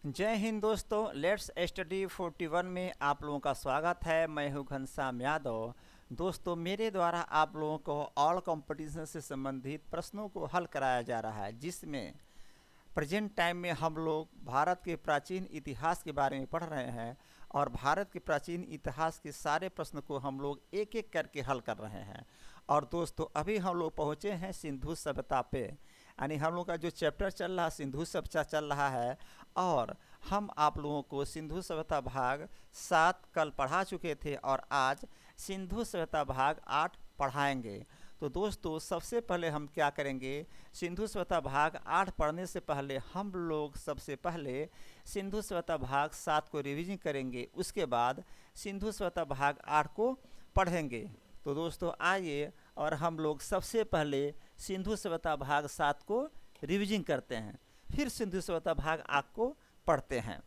जय हिंद दोस्तों। Let's study 41 में आप लोगों का स्वागत है। मैं हूं घनश्याम यादव। दोस्तों, मेरे द्वारा आप लोगों को ऑल कंपटीशन से संबंधित प्रश्नों को हल कराया जा रहा है, जिसमें प्रेजेंट टाइम में हम लोग भारत के प्राचीन इतिहास के बारे में पढ़ रहे हैं और भारत के प्राचीन इतिहास के सारे प्रश्न को हम लोग एक एक करके हल कर रहे हैं। और दोस्तों, अभी हम लोग पहुँचे हैं सिंधु सभ्यता पे, यानी हम लोग का जो चैप्टर चल रहा है सिंधु सभ्यता चल रहा है। और हम आप लोगों को सिंधु सभ्यता भाग 7 कल पढ़ा चुके थे और आज सिंधु सभ्यता भाग 8 पढ़ाएंगे। तो दोस्तों, सबसे पहले हम क्या करेंगे, सिंधु सभ्यता भाग 8 पढ़ने से पहले हम लोग सबसे पहले सिंधु सभ्यता भाग 7 को रिवीजन करेंगे। उसके बाद सिंधु सभ्यता भाग 8 को पढ़ेंगे। तो दोस्तों, आइए और हम लोग सबसे पहले सिंधु सभ्यता भाग 7 को रिवीजन करते हैं, फिर सिंधु सभ्यता भाग 8 को पढ़ते हैं।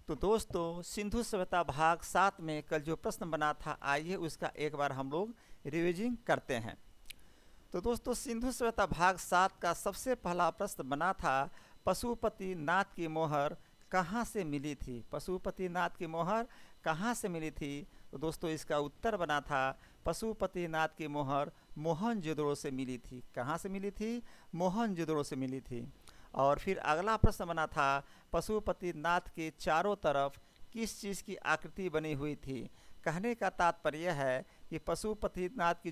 तो दोस्तों, सिंधु सभ्यता भाग 7 में कल जो प्रश्न बना था, आइए उसका एक बार हम लोग रिवीजन करते हैं। तो दोस्तों, सिंधु सभ्यता भाग 7 का सबसे पहला प्रश्न बना था, पशुपति नाथ की मोहर कहाँ से मिली थी? पशुपति नाथ की मोहर कहाँ से मिली थी? तो दोस्तों, इसका उत्तर बना था, पशुपति नाथ की मोहर मोहनजोदड़ो से मिली थी। कहाँ से मिली थी? मोहनजोदड़ो से मिली थी। और फिर अगला प्रश्न बना था, पशुपति नाथ के चारों तरफ किस चीज़ की आकृति बनी हुई थी? कहने का तात्पर्य है कि पशुपति नाथ की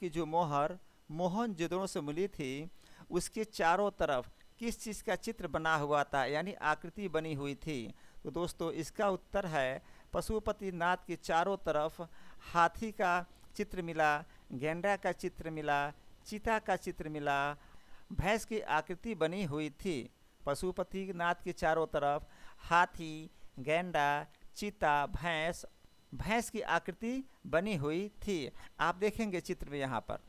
जो मोहर मोहनजोदड़ो से मिली थी, उसके चारों तरफ किस चीज़ का चित्र बना हुआ था, यानी आकृति बनी हुई थी? तो दोस्तों, इसका उत्तर है, पशुपति नाथ के चारों तरफ हाथी का चित्र मिला, गेंडा का चित्र मिला, चीता का चित्र मिला, भैंस की आकृति बनी हुई थी। पशुपति नाथ के चारों तरफ हाथी, गेंडा, चीता, भैंस की आकृति बनी हुई थी। आप देखेंगे चित्र में, यहाँ पर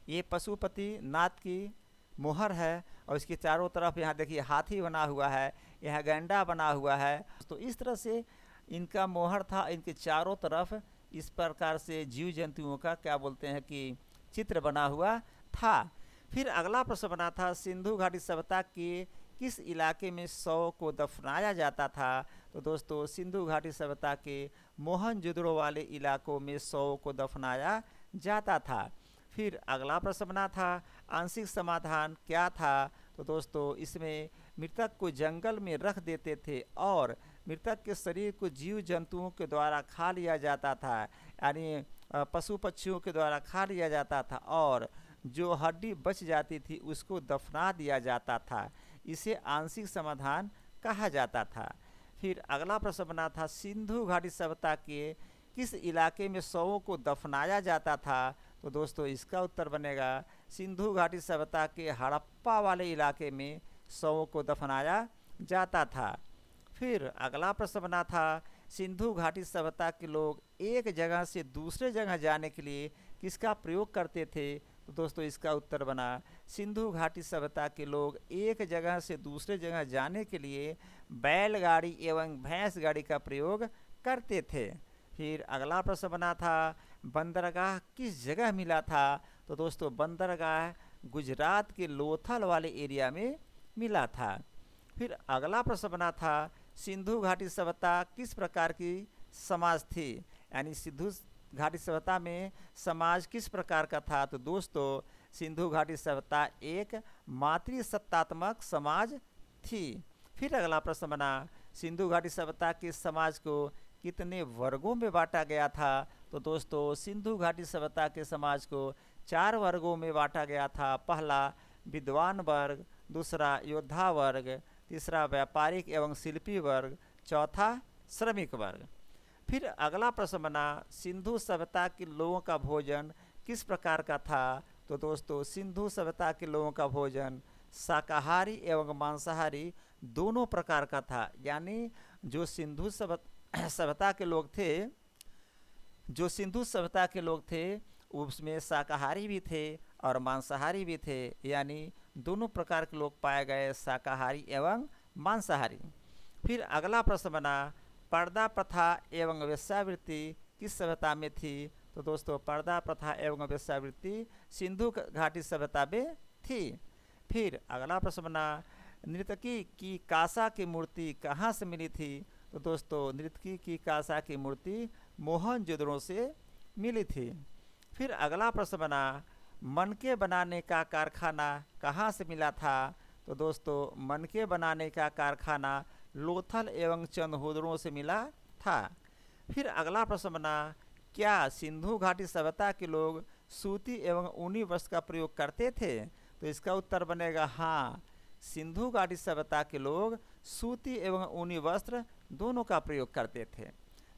ये पशुपति नाथ की मोहर है और इसके चारों तरफ यहाँ देखिए हाथी बना हुआ है, यहाँ गेंडा बना हुआ है। तो इस तरह से इनका मोहर था, इनके चारों तरफ इस प्रकार से जीव जंतुओं का क्या बोलते हैं कि चित्र बना हुआ था। फिर अगला प्रश्न बना था, सिंधु घाटी सभ्यता के किस इलाके में शव को दफनाया जाता था? तो दोस्तों, सिंधु घाटी सभ्यता के मोहनजोदड़ो वाले इलाकों में शव को दफनाया जाता था। फिर अगला प्रश्न बना था, आंशिक समाधान क्या था? तो दोस्तों, इसमें मृतक को जंगल में रख देते थे और मृतक के शरीर को जीव जंतुओं के द्वारा खा लिया जाता था, यानी पशु पक्षियों के द्वारा खा लिया जाता था, और जो हड्डी बच जाती थी उसको दफना दिया जाता था। इसे आंशिक समाधान कहा जाता था। फिर अगला प्रश्न बना था, सिंधु घाटी सभ्यता के किस इलाके में शवों को दफनाया जाता था? तो दोस्तों, इसका उत्तर बनेगा, सिंधु घाटी सभ्यता के हड़प्पा वाले इलाके में शवों को दफनाया जाता था। फिर अगला प्रश्न बना था, सिंधु घाटी सभ्यता के लोग एक जगह से दूसरे जगह जाने के लिए किसका प्रयोग करते थे? तो दोस्तों, इसका उत्तर बना, सिंधु घाटी सभ्यता के लोग एक जगह से दूसरे जगह जाने के लिए बैलगाड़ी एवं भैंस गाड़ी का प्रयोग करते थे। फिर अगला प्रश्न बना था, बंदरगाह किस जगह मिला था? तो दोस्तों, बंदरगाह गुजरात के लोथल वाले एरिया में मिला था। फिर अगला प्रश्न बना था, सिंधु घाटी सभ्यता किस प्रकार की समाज थी? यानी सिंधु घाटी सभ्यता में समाज किस प्रकार का था? तो दोस्तों, सिंधु घाटी सभ्यता एक मातृसत्तात्मक समाज थी। फिर अगला प्रश्न बना, सिंधु घाटी सभ्यता के समाज को कितने वर्गों में बांटा गया था? तो दोस्तों, सिंधु घाटी सभ्यता के समाज को 4 वर्गों में बांटा गया था। पहला विद्वान वर्ग, दूसरा योद्धा वर्ग, तीसरा व्यापारिक एवं शिल्पी वर्ग, चौथा श्रमिक वर्ग। फिर अगला प्रश्न बना, सिंधु सभ्यता के लोगों का भोजन किस प्रकार का था? तो दोस्तों, सिंधु सभ्यता के लोगों का भोजन शाकाहारी एवं मांसाहारी दोनों प्रकार का था। यानी जो सिंधु सभ्यता के लोग थे उसमें शाकाहारी भी थे और मांसाहारी भी थे, यानी दोनों प्रकार के लोग पाए गए, शाकाहारी एवं मांसाहारी। फिर अगला प्रश्न बना, पर्दा प्रथा एवं वेश्यावृत्ति किस सभ्यता में थी? तो दोस्तों, पर्दा प्रथा एवं वेश्यावृत्ति सिंधु घाटी सभ्यता में थी। फिर अगला प्रश्न बना, नर्तकी की कांसा की मूर्ति कहाँ से मिली थी? तो दोस्तों नर्तकी की कांसा की मूर्ति मोहनजोदड़ो से मिली थी। फिर अगला प्रश्न बना, मनके बनाने का कारखाना कहाँ से मिला था? तो दोस्तों मनके बनाने का कारखाना लोथल एवं चंदहोदड़ों से मिला था। फिर अगला प्रश्न बना, क्या सिंधु घाटी सभ्यता के लोग सूती एवं ऊनी वस्त्र का प्रयोग करते थे? तो इसका उत्तर बनेगा हाँ, सिंधु घाटी सभ्यता के लोग सूती एवं ऊनी वस्त्र दोनों का प्रयोग करते थे।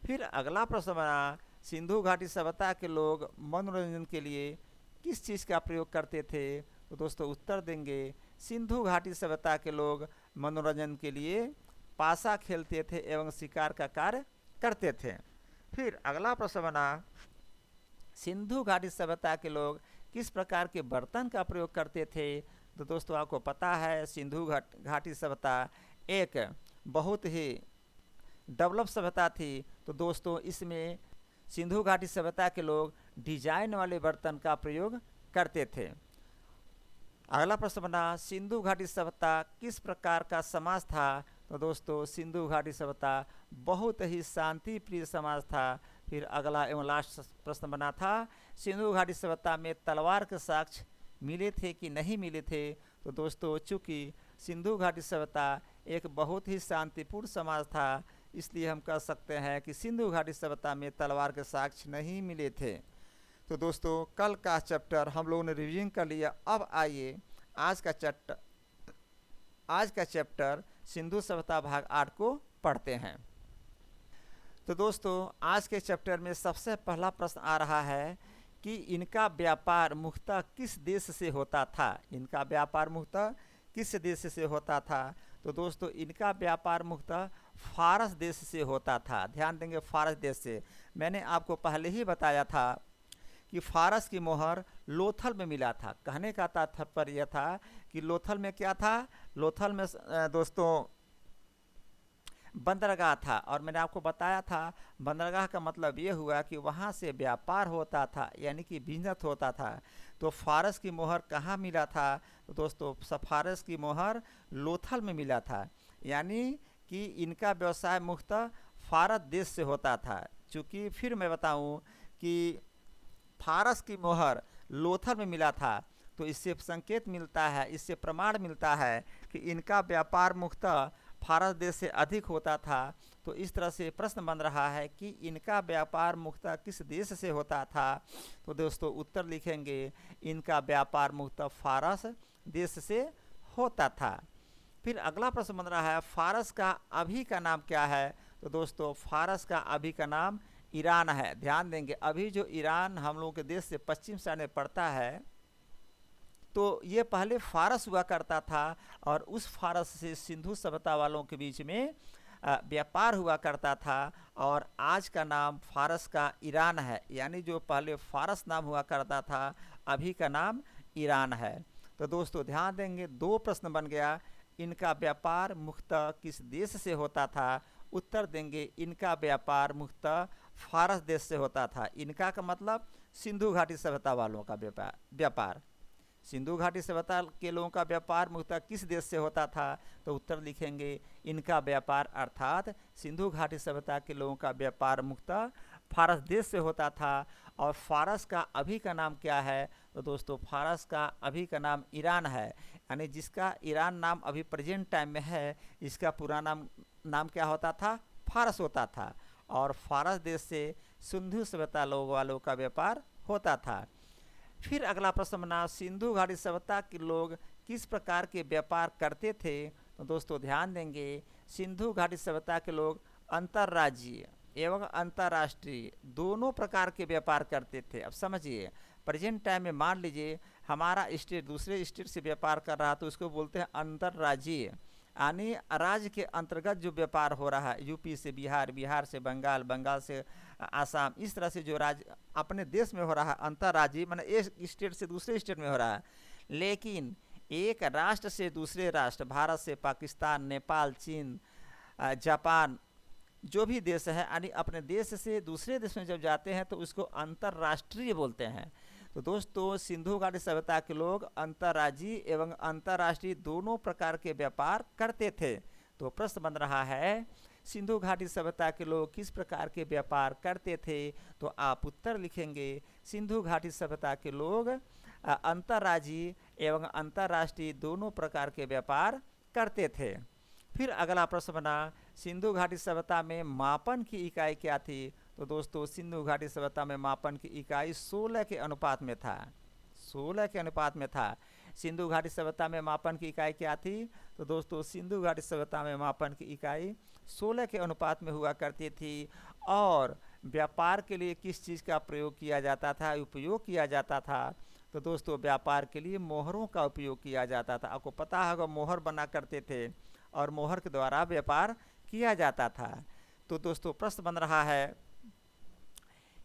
फिर अगला प्रश्न बना, सिंधु घाटी सभ्यता के लोग मनोरंजन के लिए किस चीज़ का प्रयोग करते थे? तो दोस्तों उत्तर देंगे, सिंधु घाटी सभ्यता के लोग मनोरंजन के लिए पासा खेलते थे एवं शिकार का कार्य करते थे। फिर अगला प्रश्न बना, सिंधु घाटी सभ्यता के लोग किस प्रकार के बर्तन का प्रयोग करते थे? तो दोस्तों आपको पता है सिंधु घाटी सभ्यता एक बहुत ही डेवलप सभ्यता थी। तो दोस्तों इसमें सिंधु घाटी सभ्यता के लोग डिजाइन वाले बर्तन का प्रयोग करते थे। अगला प्रश्न बना, सिंधु घाटी सभ्यता किस प्रकार का समाज था? तो दोस्तों सिंधु घाटी सभ्यता बहुत ही शांति प्रिय समाज था। फिर अगला एवं लास्ट प्रश्न बना था, सिंधु घाटी सभ्यता में तलवार के साक्ष्य मिले थे कि नहीं मिले थे? तो दोस्तों चूँकि सिंधु घाटी सभ्यता एक बहुत ही शांतिपूर्ण समाज था, इसलिए हम कह सकते हैं कि सिंधु घाटी सभ्यता में तलवार के साक्ष्य नहीं मिले थे। तो दोस्तों कल का चैप्टर हम लोगों ने रिवीजन कर लिया। अब आइए आज का चैप्टर सिंधु सभ्यता भाग 8 को पढ़ते हैं। तो दोस्तों आज के चैप्टर में सबसे पहला प्रश्न आ रहा है कि इनका व्यापार मुख्यतः किस देश से होता था? इनका व्यापार मुख्यतः किस देश से होता था? तो दोस्तों इनका व्यापार मुख्यतः फारस देश से होता था। ध्यान देंगे फारस देश से। मैंने आपको पहले ही बताया था कि फारस की मोहर लोथल में मिला था। कहने का तात्पर्य यह था कि लोथल में क्या था? लोथल में दोस्तों बंदरगाह था, और मैंने आपको बताया था बंदरगाह का मतलब ये हुआ कि वहाँ से व्यापार होता था, यानी कि बिजनेस होता था। तो फारस की मोहर कहाँ मिला था? तो दोस्तों फारस की मोहर लोथल में मिला था, यानी कि इनका व्यवसाय मुख्यतः फारस देश से होता था। चूँकि फिर मैं बताऊँ कि फारस की मोहर लोथल में मिला था, तो इससे संकेत मिलता है, इससे प्रमाण मिलता है कि इनका व्यापार मुख्यतः फारस देश से अधिक होता था। तो इस तरह से प्रश्न बन रहा है कि इनका व्यापार मुख्यतः किस देश से होता था? तो दोस्तों उत्तर लिखेंगे, इनका व्यापार मुख्यतः फारस देश से होता था। फिर अगला प्रश्न बन रहा है, फारस का अभी का नाम क्या है? तो दोस्तों फारस का अभी का नाम ईरान है। ध्यान देंगे, अभी जो ईरान हम लोगों के देश से पश्चिम साइड में पड़ता है, तो ये पहले फारस हुआ करता था, और उस फारस से सिंधु सभ्यता वालों के बीच में व्यापार हुआ करता था, और आज का नाम फारस का ईरान है। यानी जो पहले फारस नाम हुआ करता था, अभी का नाम ईरान है। तो दोस्तों ध्यान देंगे, दो प्रश्न बन गया, इनका व्यापार मुख्यतः किस देश से होता था? उत्तर देंगे, इनका व्यापार मुख्यतः फारस देश से होता था। इनका का मतलब सिंधु घाटी सभ्यता वालों का व्यापार। सिंधु घाटी सभ्यता के लोगों का व्यापार मुख्यतः किस देश से होता था? तो उत्तर लिखेंगे, इनका व्यापार अर्थात सिंधु घाटी सभ्यता के लोगों का व्यापार मुख्यतः फारस देश से होता था। और फारस का अभी का नाम क्या है? तो दोस्तों फारस का अभी का नाम ईरान है, यानी जिसका ईरान नाम अभी प्रेजेंट टाइम में है, इसका पुराना नाम क्या होता था? फारस होता था। और फारस देश से सिंधु सभ्यता लोग वालों का व्यापार होता था। फिर अगला प्रश्न बना, सिंधु घाटी सभ्यता के लोग किस प्रकार के व्यापार करते थे? तो दोस्तों ध्यान देंगे, सिंधु घाटी सभ्यता के लोग अंतर्राज्यीय एवं अंतर्राष्ट्रीय दोनों प्रकार के व्यापार करते थे। अब समझिए, प्रेजेंट टाइम में मान लीजिए हमारा स्टेट दूसरे स्टेट से व्यापार कर रहा, तो उसको बोलते हैं अंतर्राज्यीय, यानी राज्य के अंतर्गत जो व्यापार हो रहा है, यूपी से बिहार, बिहार से बंगाल, बंगाल से आसाम, इस तरह से जो राज्य अपने देश में हो रहा है अंतर्राज्यीय, माने एक स्टेट से दूसरे स्टेट में हो रहा है। लेकिन एक राष्ट्र से दूसरे राष्ट्र, भारत से पाकिस्तान, नेपाल, चीन, जापान, जो भी देश है, यानी अपने देश से दूसरे देश में जब जाते हैं तो उसको अंतर्राष्ट्रीय बोलते हैं। तो दोस्तों सिंधु घाटी सभ्यता के लोग अंतर्राज्यीय एवं अंतर्राष्ट्रीय दोनों प्रकार के व्यापार करते थे। तो प्रश्न बन रहा है सिंधु घाटी सभ्यता के लोग किस प्रकार के व्यापार करते थे, तो आप उत्तर लिखेंगे सिंधु घाटी सभ्यता के लोग अंतर्राज्यीय एवं अंतर्राष्ट्रीय दोनों प्रकार के व्यापार करते थे। फिर अगला प्रश्न बना सिंधु घाटी सभ्यता में मापन की इकाई क्या थी, तो दोस्तों सिंधु घाटी सभ्यता में मापन की इकाई 16 के अनुपात में था। 16 के अनुपात में था। सिंधु घाटी सभ्यता में मापन की इकाई क्या थी, तो दोस्तों सिंधु घाटी सभ्यता में मापन की इकाई 16 के अनुपात में हुआ करती थी। और व्यापार के लिए किस चीज़ का प्रयोग किया जाता था, उपयोग किया जाता था, तो दोस्तों व्यापार के लिए मोहरों का उपयोग किया जाता था। आपको पता होगा मोहर बना करते थे और मोहर के द्वारा व्यापार किया जाता था। तो दोस्तों प्रश्न बन रहा है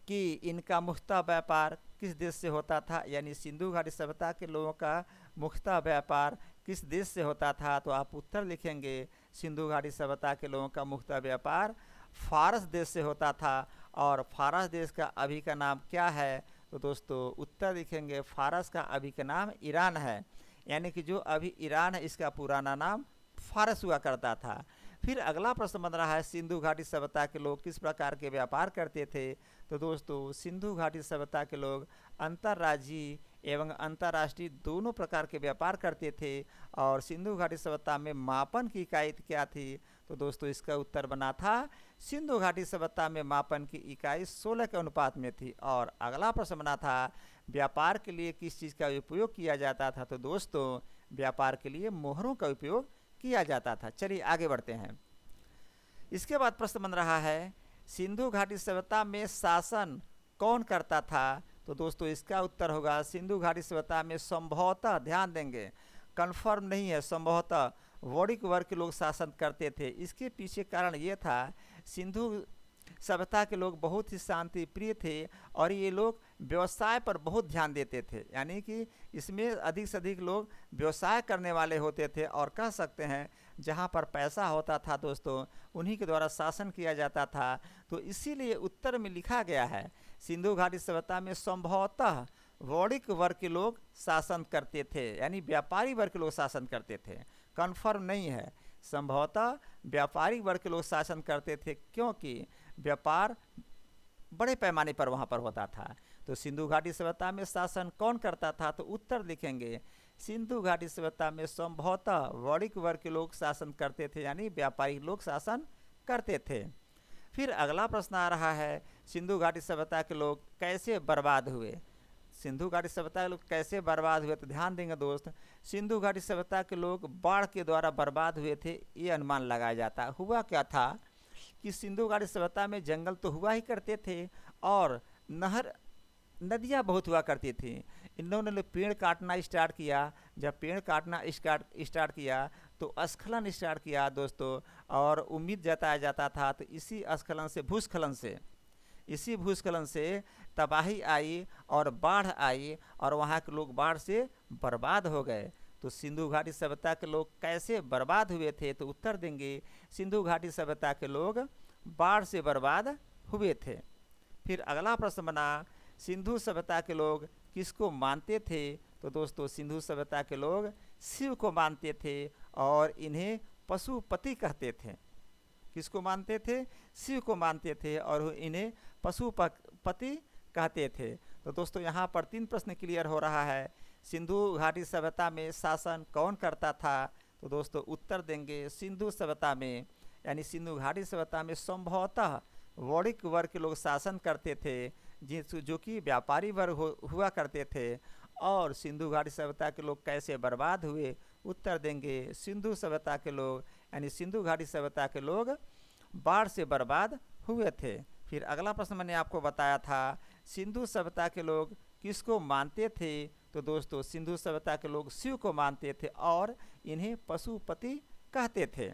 कि इनका मुख्यतः व्यापार किस देश से होता था, यानी सिंधु घाटी सभ्यता के लोगों का मुख्यतः व्यापार किस देश से होता था, तो आप उत्तर लिखेंगे सिंधु घाटी सभ्यता के लोगों का मुख्यतः व्यापार फारस देश से होता था। और फारस देश का अभी का नाम क्या है, तो दोस्तों उत्तर लिखेंगे फारस का अभी का नाम ईरान है, यानी कि जो अभी ईरान है इसका पुराना नाम फारस हुआ करता था। फिर अगला प्रश्न बन रहा है सिंधु घाटी सभ्यता के लोग किस प्रकार के व्यापार करते थे, तो दोस्तों सिंधु घाटी सभ्यता के लोग अंतर्राज्यीय एवं अंतर्राष्ट्रीय दोनों प्रकार के व्यापार करते थे। और सिंधु घाटी सभ्यता में मापन की इकाई क्या थी, तो दोस्तों इसका उत्तर बना था सिंधु घाटी सभ्यता में मापन की इकाई 16 के अनुपात में थी। और अगला प्रश्न बना था व्यापार के लिए किस चीज़ का उपयोग किया जाता था, तो दोस्तों व्यापार के लिए मोहरों का उपयोग किया जाता था। चलिए आगे बढ़ते हैं। इसके बाद प्रश्न बन रहा है सिंधु घाटी सभ्यता में शासन कौन करता था, तो दोस्तों इसका उत्तर होगा सिंधु घाटी सभ्यता में संभवतः, ध्यान देंगे कन्फर्म नहीं है, संभवतः वणिक वर्ग के लोग शासन करते थे। इसके पीछे कारण ये था सिंधु सभ्यता के लोग बहुत ही शांति प्रिय थे और ये लोग व्यवसाय पर बहुत ध्यान देते थे, यानी कि इसमें अधिक से अधिक लोग व्यवसाय करने वाले होते थे। और कह सकते हैं जहाँ पर पैसा होता था दोस्तों उन्हीं के द्वारा शासन किया जाता था। तो इसीलिए उत्तर में लिखा गया है सिंधु घाटी सभ्यता में संभवतः वणिक वर्ग के लोग शासन करते थे, यानी व्यापारी वर्ग के लोग शासन करते थे। कन्फर्म नहीं है, संभवतः व्यापारी वर्ग के लोग शासन करते थे क्योंकि व्यापार बड़े पैमाने पर वहाँ पर होता था। तो सिंधु घाटी सभ्यता में शासन कौन करता था, तो उत्तर लिखेंगे सिंधु घाटी सभ्यता में संभवतः वणिक वर्ग के लोग शासन करते थे, यानी व्यापारी लोग शासन करते थे। फिर अगला प्रश्न आ रहा है सिंधु घाटी सभ्यता के लोग कैसे बर्बाद हुए। सिंधु घाटी सभ्यता के लोग कैसे बर्बाद हुए, तो ध्यान देंगे दोस्त सिंधु घाटी सभ्यता के लोग बाढ़ के द्वारा बर्बाद हुए थे, ये अनुमान लगाया जाता। हुआ क्या था कि सिंधु घाटी सभ्यता में जंगल तो हुआ ही करते थे और नदियाँ बहुत हुआ करती थी। इन्होंने पेड़ काटना स्टार्ट किया। जब पेड़ काटना स्टार्ट किया तो स्खलन स्टार्ट किया दोस्तों, और उम्मीद जताया जाता था तो इसी स्खलन से भूस्खलन से तबाही आई और बाढ़ आई और वहाँ के लोग बाढ़ से बर्बाद हो गए। तो सिंधु घाटी सभ्यता के लोग कैसे बर्बाद हुए थे, तो उत्तर देंगे सिंधु घाटी सभ्यता के लोग बाढ़ से बर्बाद हुए थे। फिर अगला प्रश्न बना सिंधु सभ्यता के लोग किसको मानते थे, तो दोस्तों सिंधु सभ्यता के लोग शिव को मानते थे और इन्हें पशुपति कहते थे। किसको मानते थे, शिव को मानते थे और इन्हें पशुपति कहते थे। तो दोस्तों यहाँ पर 3 प्रश्न क्लियर हो रहा है। सिंधु घाटी सभ्यता में शासन कौन करता था, तो दोस्तों उत्तर देंगे सिंधु सभ्यता में, यानी सिंधु घाटी सभ्यता में संभवतः वणिक वर्ग के लोग शासन करते थे जो कि व्यापारी वर्ग हुआ करते थे। और सिंधु घाटी सभ्यता के लोग कैसे बर्बाद हुए, उत्तर देंगे सिंधु सभ्यता के लोग, यानी सिंधु घाटी सभ्यता के लोग बाढ़ से बर्बाद हुए थे। फिर अगला प्रश्न मैंने आपको बताया था सिंधु सभ्यता के लोग किसको मानते थे, तो दोस्तों सिंधु सभ्यता के लोग शिव को मानते थे और इन्हें पशुपति कहते थे।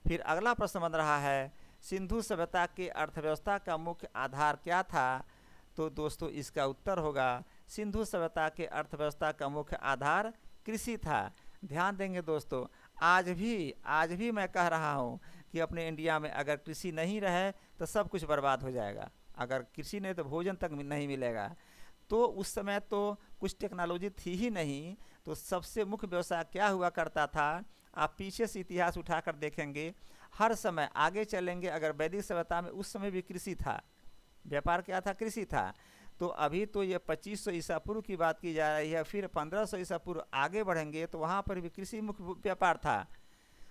फिर अगला प्रश्न बन रहा है सिंधु सभ्यता के अर्थव्यवस्था का मुख्य आधार क्या था, तो दोस्तों इसका उत्तर होगा सिंधु सभ्यता के अर्थव्यवस्था का मुख्य आधार कृषि था। ध्यान देंगे दोस्तों आज भी मैं कह रहा हूँ कि अपने इंडिया में अगर कृषि नहीं रहे तो सब कुछ बर्बाद हो जाएगा। अगर कृषि नहीं तो भोजन तक नहीं मिलेगा। तो उस समय तो कुछ टेक्नोलॉजी थी ही नहीं, तो सबसे मुख्य व्यवसाय क्या हुआ करता था। आप पीछे से इतिहास उठाकर देखेंगे, हर समय आगे चलेंगे, अगर वैदिक सभ्यता में उस समय भी कृषि था, व्यापार क्या था, कृषि था। तो अभी तो ये 2500 ईसा पूर्व की बात की जा रही है, फिर 1500 ईसा पूर्व आगे बढ़ेंगे तो वहाँ पर भी कृषि मुख्य व्यापार था।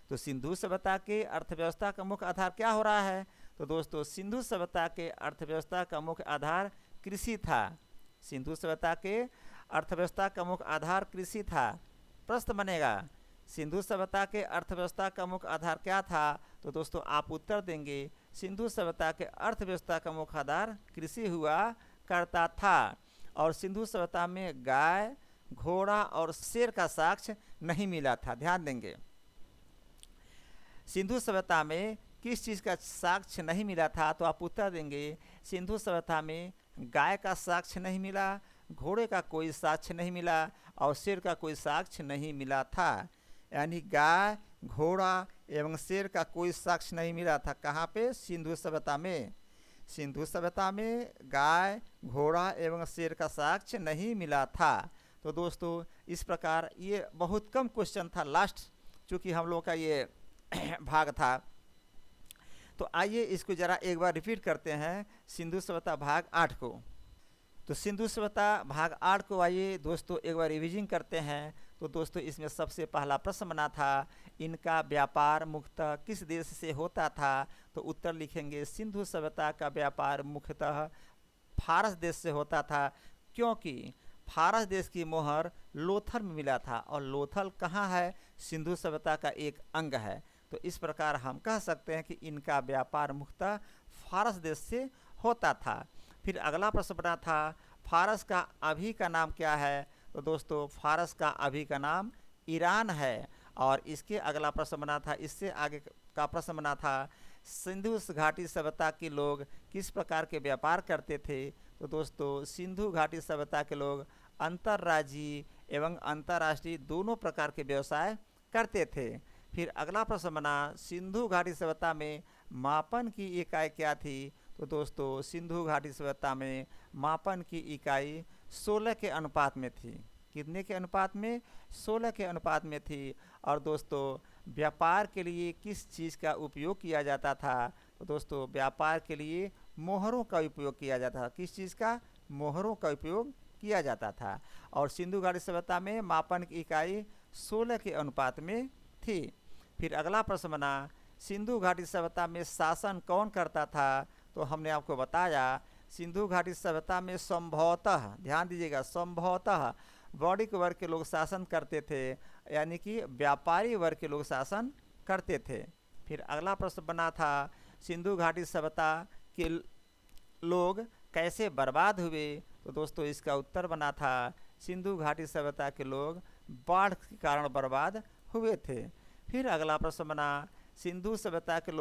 तो सिंधु सभ्यता के अर्थव्यवस्था का मुख्य आधार क्या हो रहा है, तो दोस्तों सिंधु सभ्यता के अर्थव्यवस्था का मुख्य आधार कृषि था। सिंधु सभ्यता के अर्थव्यवस्था का मुख्य आधार कृषि था। प्रश्न बनेगा, सिंधु सभ्यता के अर्थव्यवस्था का मुख्य आधार क्या था, तो दोस्तों आप उत्तर देंगे सिंधु सभ्यता के अर्थव्यवस्था का मुख्य आधार कृषि हुआ करता था। और सिंधु सभ्यता में गाय, घोड़ा और शेर का साक्ष्य नहीं मिला था। ध्यान देंगे, सिंधु सभ्यता में किस चीज़ का साक्ष्य नहीं मिला था, तो आप उत्तर देंगे सिंधु सभ्यता में गाय का साक्ष्य नहीं मिला, घोड़े का कोई साक्ष्य नहीं मिला और शेर का कोई साक्ष्य नहीं मिला था। यानी गाय, घोड़ा एवं शेर का कोई साक्ष्य नहीं मिला था। कहाँ पे, सिंधु सभ्यता में। सिंधु सभ्यता में गाय, घोड़ा एवं शेर का साक्ष्य नहीं मिला था। तो दोस्तों इस प्रकार ये बहुत कम क्वेश्चन था लास्ट, चूँकि हम लोग का ये भाग था। तो आइए इसको ज़रा एक बार रिपीट करते हैं, सिंधु सभ्यता भाग 8 को। तो सिंधु सभ्यता भाग 8 को आइए दोस्तों एक बार रिविजन करते हैं। तो दोस्तों इसमें सबसे पहला प्रश्न बना था, इनका व्यापार मुख्यतः किस देश से होता था, तो उत्तर लिखेंगे सिंधु सभ्यता का व्यापार मुख्यतः फारस देश से होता था, क्योंकि फारस देश की मोहर लोथल में मिला था और लोथल कहाँ है, सिंधु सभ्यता का एक अंग है। तो इस प्रकार हम कह सकते हैं कि इनका व्यापार मुख्यतः फारस देश से होता था। फिर अगला प्रश्न बना था, फारस का अभी का नाम क्या है, तो दोस्तों फारस का अभी का नाम ईरान है। और इसके अगला प्रश्न बना था, इससे आगे का प्रश्न बना था, सिंधु घाटी सभ्यता के लोग किस प्रकार के व्यापार करते थे, तो दोस्तों सिंधु घाटी सभ्यता के लोग अंतर्राज्यीय एवं अंतर्राष्ट्रीय दोनों प्रकार के व्यवसाय करते थे। फिर अगला प्रश्न बना, सिंधु घाटी सभ्यता में मापन की इकाई क्या थी, तो दोस्तों सिंधु घाटी सभ्यता में मापन की इकाई 16 के अनुपात में थी। कितने के अनुपात में, 16 के अनुपात में थी। और दोस्तों व्यापार के लिए किस चीज़ का उपयोग किया जाता था, तो दोस्तों व्यापार के लिए मोहरों का उपयोग किया जाता था। किस चीज़ का, मोहरों का उपयोग किया जाता था। और सिंधु घाटी सभ्यता में मापन की इकाई 16 के अनुपात में थी। फिर अगला प्रश्न बना, सिंधु घाटी सभ्यता में शासन कौन करता था, तो हमने आपको बताया सिंधु घाटी सभ्यता में संभवतः, ध्यान दीजिएगा, संभवतः वणिक वर्ग के लोग शासन करते थे, यानी कि व्यापारी वर्ग के लोग शासन करते थे। फिर अगला प्रश्न बना था, सिंधु घाटी सभ्यता के लोग कैसे बर्बाद हुए, तो दोस्तों इसका उत्तर बना था, सिंधु घाटी सभ्यता के लोग बाढ़ के कारण बर्बाद हुए थे। फिर अगला प्रश्न बना, सिंधु सभ्यता के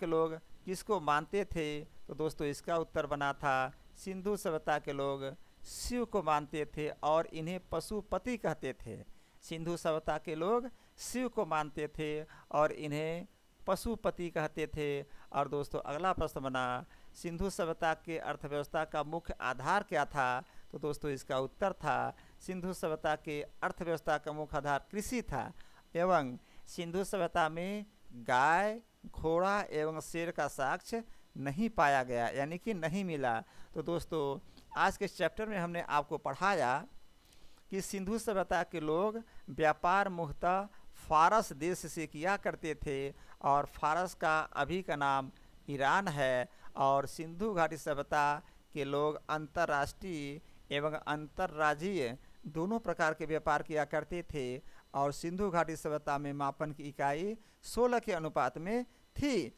लोग किसको मानते थे, तो दोस्तों इसका उत्तर बना था, सिंधु सभ्यता के लोग शिव को मानते थे और इन्हें पशुपति कहते थे। सिंधु सभ्यता के लोग शिव को मानते थे और इन्हें पशुपति कहते थे। और दोस्तों अगला प्रश्न बना, सिंधु सभ्यता के अर्थव्यवस्था का मुख्य आधार क्या था, तो दोस्तों इसका उत्तर था, सिंधु सभ्यता के अर्थव्यवस्था का मुख्य आधार कृषि था एवं सिंधु सभ्यता में गाय, घोड़ा एवं शेर का साक्ष्य नहीं पाया गया, यानी कि नहीं मिला। तो दोस्तों आज के चैप्टर में हमने आपको पढ़ाया कि सिंधु सभ्यता के लोग व्यापार मुख्यतः फारस देश से किया करते थे और फारस का अभी का नाम ईरान है। और सिंधु घाटी सभ्यता के लोग अंतर्राष्ट्रीय एवं अंतर्राज्यीय दोनों प्रकार के व्यापार किया करते थे और सिंधु घाटी सभ्यता में मापन की इकाई 16 के अनुपात में थी।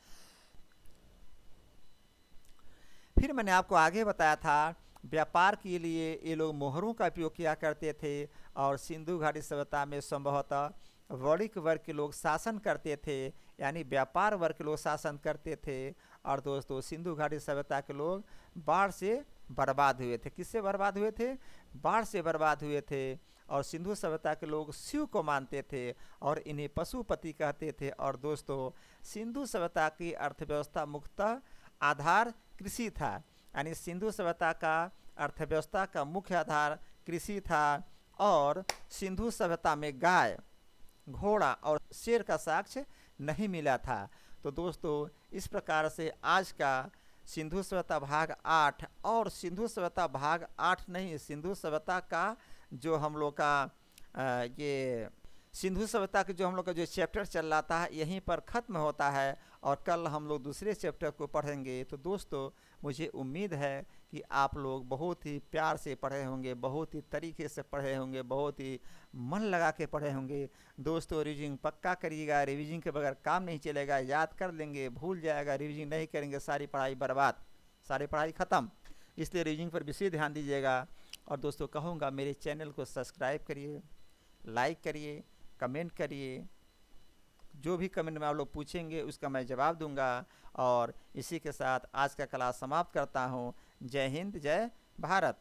फिर मैंने आपको आगे बताया था व्यापार के लिए ये लोग मोहरों का उपयोग किया करते थे और सिंधु घाटी सभ्यता में संभवतः वणिक वर्ग के लोग शासन करते थे, यानी व्यापार वर्ग के लोग शासन करते थे। और दोस्तों सिंधु घाटी सभ्यता के लोग बाढ़ से बर्बाद हुए थे। किससे बर्बाद हुए थे, बाढ़ से बर्बाद हुए थे। और सिंधु सभ्यता के लोग शिव को मानते थे और इन्हें पशुपति कहते थे। और दोस्तों सिंधु सभ्यता की अर्थव्यवस्था मुख्यतः आधार कृषि था, यानी सिंधु सभ्यता का अर्थव्यवस्था का मुख्य आधार कृषि था और सिंधु सभ्यता में गाय, घोड़ा और शेर का साक्ष्य नहीं मिला था। तो दोस्तों इस प्रकार से आज का सिंधु सभ्यता भाग 8 और सिंधु सभ्यता भाग 8 नहीं, सिंधु सभ्यता का जो हम लोग का ये सिंधु सभ्यता के जो हम लोग का जो चैप्टर चल रहा था यहीं पर ख़त्म होता है और कल हम लोग दूसरे चैप्टर को पढ़ेंगे। तो दोस्तों मुझे उम्मीद है कि आप लोग बहुत ही प्यार से पढ़े होंगे, बहुत ही तरीके से पढ़े होंगे, बहुत ही मन लगा के पढ़े होंगे। दोस्तों रिविजन पक्का करिएगा, रिविजन के बगैर काम नहीं चलेगा। याद कर लेंगे भूल जाएगा, रिविजन नहीं करेंगे सारी पढ़ाई बर्बाद, सारी पढ़ाई ख़त्म। इसलिए रिविजन पर विशेष ध्यान दीजिएगा। और दोस्तों कहूँगा मेरे चैनल को सब्सक्राइब करिए, लाइक करिए, कमेंट करिए। जो भी कमेंट में आप लोग पूछेंगे उसका मैं जवाब दूंगा। और इसी के साथ आज का क्लास समाप्त करता हूँ। जय हिंद, जय भारत।